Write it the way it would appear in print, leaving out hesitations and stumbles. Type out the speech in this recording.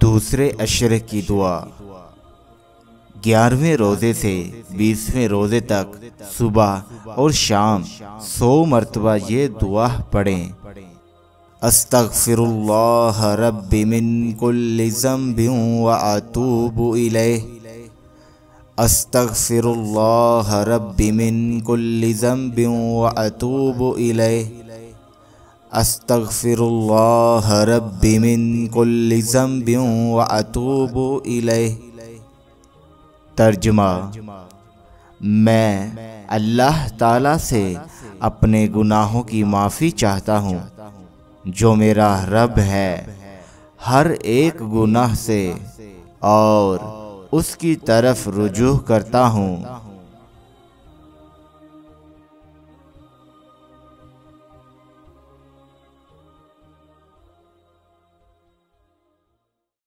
दूसरे अशरे की दुआ। 11वें रोज़े से 20वें रोज़े तक सुबह और शाम 100 मरतबा ये दुआ पढ़ें। अस्तगफिरुल्लाह रब्बी मिन कुल्लि ज़ंबिन व अतूबु इलैह। अस्तगफिरुल्लाह रब्बी मिन कुल्लि ज़ंबिन व अतूबु इलैह। अस्तगफिरुल्लाह रब्बी मिन कुल्लि ज़ंबिन व अतूबु इलैह। तर्जुमा: मैं अल्लाह ताला से अपने गुनाहों की माफ़ी चाहता हूँ, जो मेरा रब है, हर एक गुनाह से, और उसकी तरफ रुजू करता हूँ।